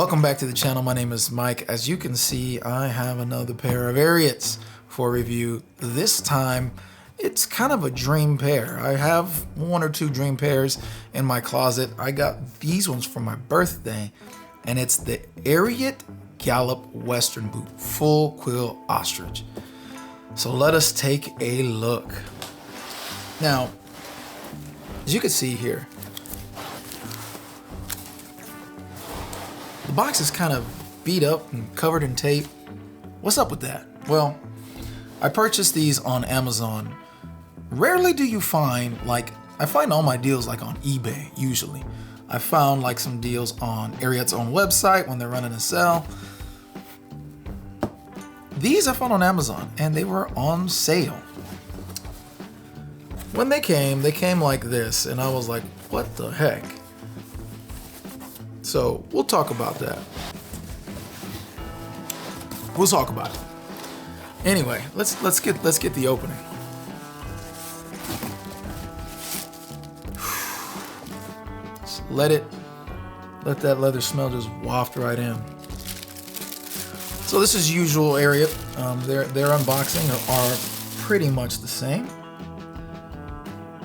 Welcome back to the channel. My name is Mike. As you can see, I have another pair of Ariats for review. This time, it's kind of a dream pair. I have one or two dream pairs in my closet. I got these ones for my birthday, and it's the Ariat Gallup Western boot, full quill ostrich. So let us take a look. Now, as you can see here, the box is kind of beat up and covered in tape. What's up with that? Well, I purchased these on Amazon. Rarely do you find, I find all my deals on eBay, usually. I found some deals on Ariat's own website when they're running a sale. These I found on Amazon and they were on sale. When they came like this, and I was like, what the heck? So we'll talk about that. We'll talk about it. Anyway, let's get the opening. Just let that leather smell just waft right in. So this is usual Ariat. Their unboxing are pretty much the same.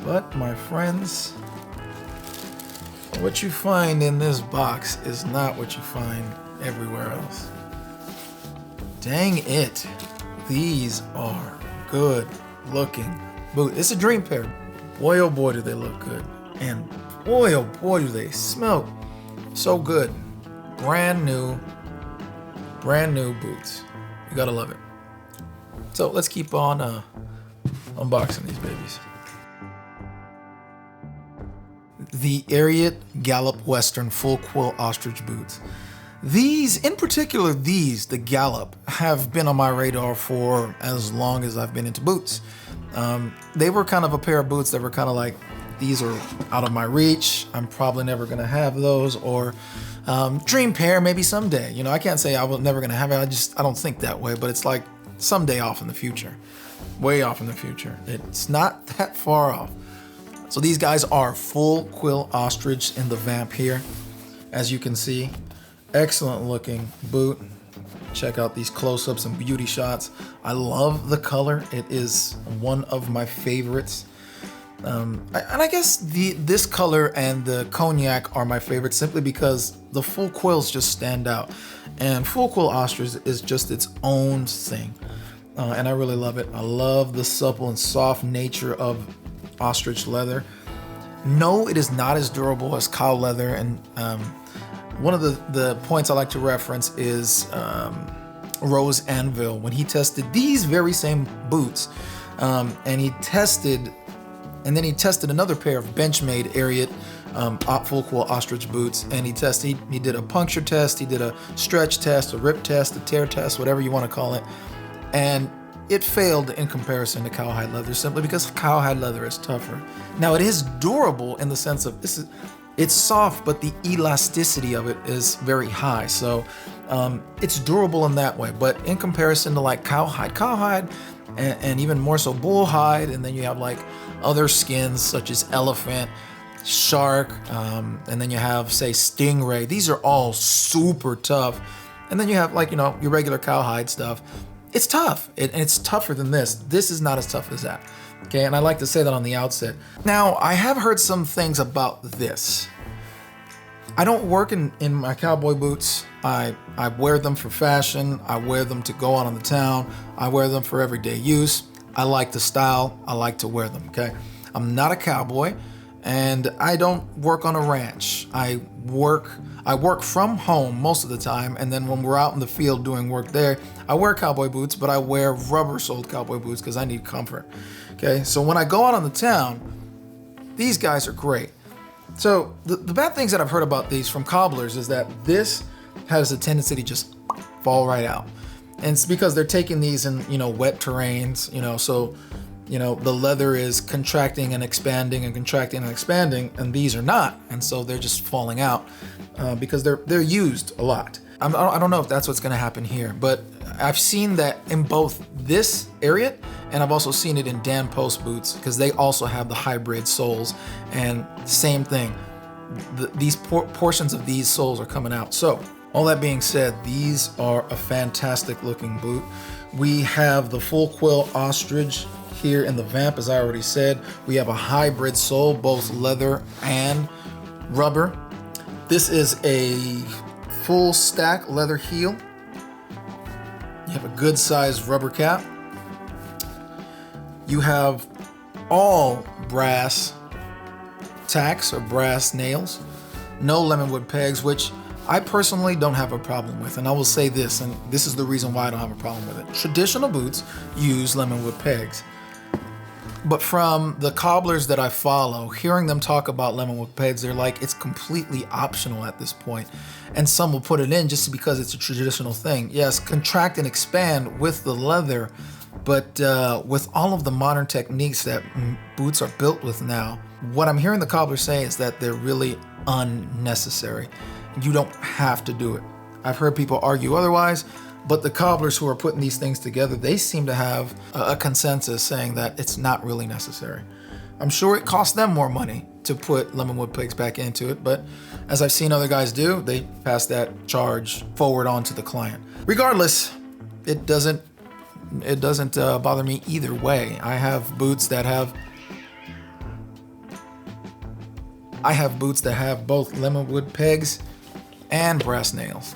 But my friends, what you find in this box is not what you find everywhere else. Dang it. These are good looking boots. It's a dream pair. Boy, oh boy, do they look good. And boy, oh boy, do they smell so good. Brand new boots. You gotta love it. So let's keep on unboxing these babies. The Ariat Gallup Western full quill ostrich boots. These, in particular the Gallup, have been on my radar for as long as I've been into boots. They were kind of a pair of boots that were kind of like, these are out of my reach. I'm probably never gonna have those, or dream pair maybe someday. You know, I can't say I was never gonna have it. I don't think that way, but it's like someday off in the future, way off in the future. It's not that far off. So these guys are full quill ostrich in the vamp here, as you can see. Excellent looking boot. Check out these close-ups and beauty shots. I love the color. It is one of my favorites. And I guess this color and the cognac are my favorites simply because the full quills just stand out. And full quill ostrich is just its own thing. And I really love it. I love the supple and soft nature of ostrich leather. No, it is not as durable as cow leather, and one of the points I like to reference is Rose Anvil when he tested these very same boots, and then he tested another pair of Benchmade Ariat full quill ostrich boots, and he did a puncture test, he did a stretch test, a rip test, a tear test, whatever you want to call it, and it failed in comparison to cowhide leather simply because cowhide leather is tougher. Now it is durable in the sense of it's soft, but the elasticity of it is very high. So it's durable in that way. But in comparison to cowhide, and even more so bull hide, and then you have other skins such as elephant, shark, and then you have say stingray. These are all super tough. And then you have your regular cowhide stuff. It's tough, and it's tougher than this. This is not as tough as that, okay? And I like to say that on the outset. Now, I have heard some things about this. I don't work in my cowboy boots. I wear them for fashion. I wear them to go out on the town. I wear them for everyday use. I like the style. I like to wear them, okay? I'm not a cowboy, and I don't work on a ranch. I work from home most of the time, and then when we're out in the field doing work there, I wear cowboy boots, but I wear rubber-soled cowboy boots because I need comfort. Okay, so when I go out on the town, these guys are great. So the bad things that I've heard about these from cobblers is that this has a tendency to just fall right out, and it's because they're taking these in wet terrains, so the leather is contracting and expanding and contracting and expanding, and these are not, and so they're just falling out because they're used a lot. I don't know if that's what's going to happen here, but I've seen that in both this Ariat, and I've also seen it in Dan Post boots because they also have the hybrid soles, and same thing. These portions of these soles are coming out. So All that being said, these are a fantastic looking boot. We have the full Quill Ostrich here in the vamp, as I already said. We have a hybrid sole, both leather and rubber. This is a full stack leather heel. You have a good sized rubber cap. You have all brass tacks or brass nails. No lemonwood pegs, which I personally don't have a problem with. And I will say this, and this is the reason why I don't have a problem with it. Traditional boots use lemonwood pegs. But from the cobblers that I follow, hearing them talk about lemonwood pegs, they're like, it's completely optional at this point. And some will put it in just because it's a traditional thing. Yes, contract and expand with the leather, but with all of the modern techniques that boots are built with now, what I'm hearing the cobblers say is that they're really unnecessary. You don't have to do it. I've heard people argue otherwise, but the cobblers who are putting these things together, they seem to have a consensus saying that it's not really necessary. I'm sure it costs them more money to put lemonwood pegs back into it, but as I've seen other guys do, they pass that charge forward on to the client. Regardless, it doesn't bother me either way. I have boots that have both lemonwood pegs and brass nails.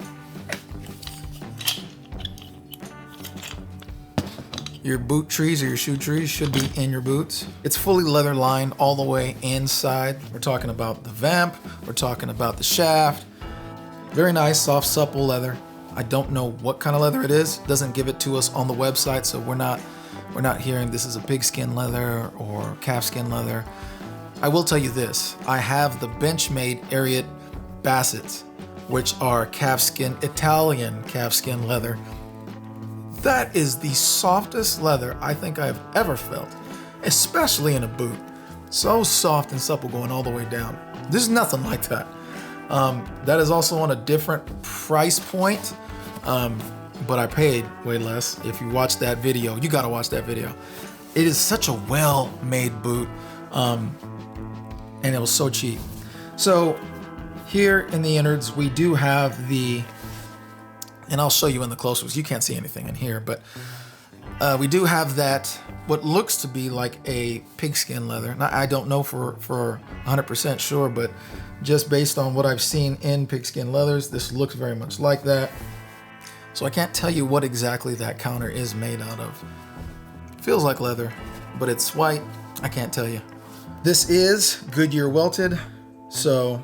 Your boot trees or your shoe trees should be in your boots. It's fully leather lined all the way inside. We're talking about the vamp, we're talking about the shaft. Very nice, soft, supple leather. I don't know what kind of leather it is. It doesn't give it to us on the website, so we're not hearing this is a pigskin leather or calfskin leather. I will tell you this, I have the Benchmade Ariat Bassets, which are Italian calfskin leather. That is the softest leather I think I've ever felt, especially in a boot. So soft and supple going all the way down. There's nothing like that. That is also on a different price point, but I paid way less. If you watch that video, you gotta watch that video. It is such a well-made boot, and it was so cheap. So here in the innards, we do have and I'll show you in the close-ups. You can't see anything in here, but we do have that, what looks to be like a pigskin leather. Now, I don't know for 100% sure, but just based on what I've seen in pigskin leathers, this looks very much like that. So I can't tell you what exactly that counter is made out of. Feels like leather, but it's white. I can't tell you. This is Goodyear welted, so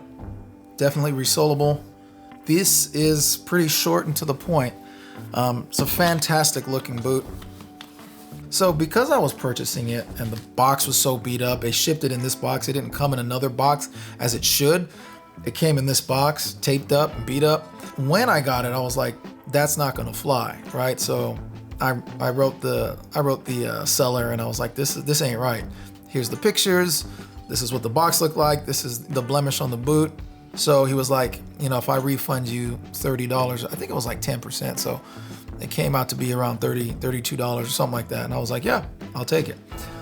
definitely resolable. This is pretty short and to the point. It's a fantastic looking boot. So because I was purchasing it and the box was so beat up, they shipped it in this box. It didn't come in another box as it should. It came in this box, taped up and beat up. When I got it, I was like, that's not gonna fly, right? So I wrote the seller and I was like, this ain't right. Here's the pictures. This is what the box looked like. This is the blemish on the boot. So he was like, if I refund you $30, I think it was like 10%. So it came out to be around $32 or something like that. And I was like, yeah, I'll take it.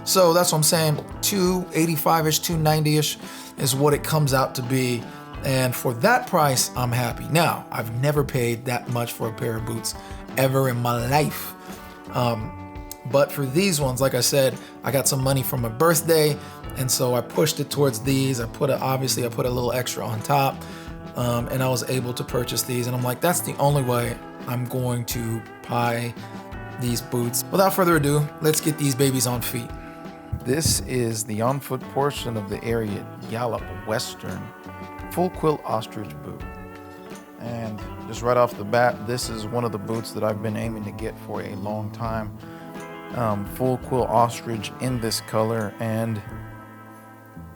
So that's what I'm saying. $285-ish, $290-ish is what it comes out to be. And for that price, I'm happy. Now, I've never paid that much for a pair of boots ever in my life. But for these ones, like I said, I got some money from my birthday, and so I pushed it towards these. Obviously I put a little extra on top, and I was able to purchase these. And I'm like, that's the only way I'm going to buy these boots. Without further ado, let's get these babies on feet. This is the on-foot portion of the Ariat Gallup Western Full Quill Ostrich boot. And just right off the bat, this is one of the boots that I've been aiming to get for a long time. Full Quill Ostrich in this color and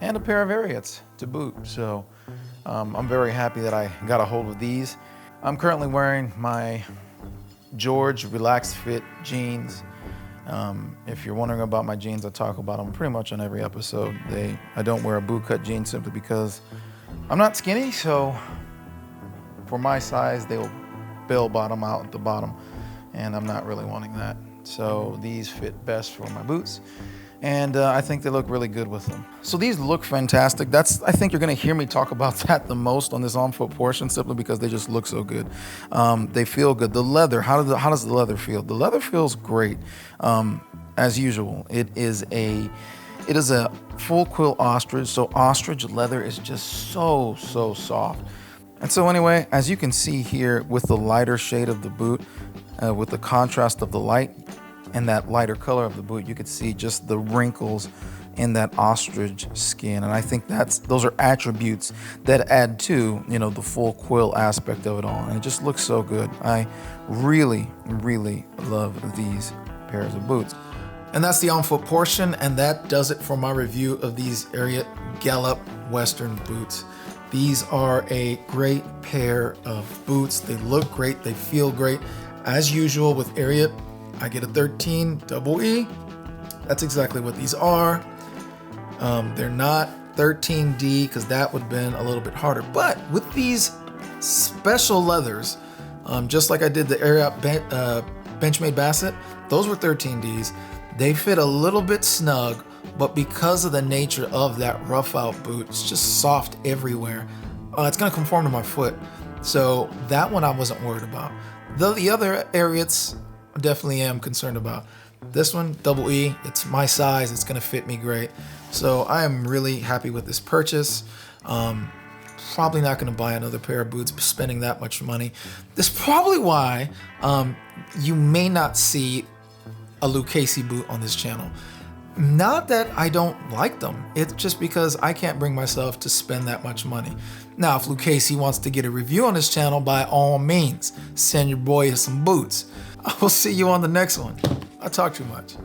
a pair of Ariats to boot. So I'm very happy that I got a hold of these. I'm currently wearing my George Relaxed Fit jeans. If you're wondering about my jeans, I talk about them pretty much on every episode. I don't wear a boot cut jean simply because I'm not skinny, so for my size, they will bell bottom out at the bottom, and I'm not really wanting that. So these fit best for my boots. and I think they look really good with them. So these look fantastic. I think you're gonna hear me talk about that the most on this on-foot portion, simply because they just look so good. They feel good. The leather, how does the leather feel? The leather feels great. As usual, it is a full quill ostrich, so ostrich leather is just so soft. And so anyway, as you can see here with the lighter shade of the boot, with the contrast of the light and that lighter color of the boot, you could see just the wrinkles in that ostrich skin. And I think those are attributes that add to, the full quill aspect of it all. And it just looks so good. I really love these pairs of boots. And that's the on-foot portion, and that does it for my review of these Ariat Gallup Western boots. These are a great pair of boots. They look great, they feel great. As usual with Ariat, I get a 13 double E. That's exactly what these are. They're not 13D, because that would have been a little bit harder. But with these special leathers, just like I did the Ariat Benchmade Basset, those were 13Ds. They fit a little bit snug, but because of the nature of that rough out boot, it's just soft everywhere. It's gonna conform to my foot. So that one I wasn't worried about. Though the other Ariats I definitely am concerned about. This one, double E, it's my size, it's gonna fit me great. So I am really happy with this purchase. Probably not gonna buy another pair of boots spending that much money. That's probably why you may not see a Lucchese boot on this channel. Not that I don't like them, it's just because I can't bring myself to spend that much money. Now, if Lucchese wants to get a review on this channel, by all means, send your boy some boots. I will see you on the next one. I talk too much.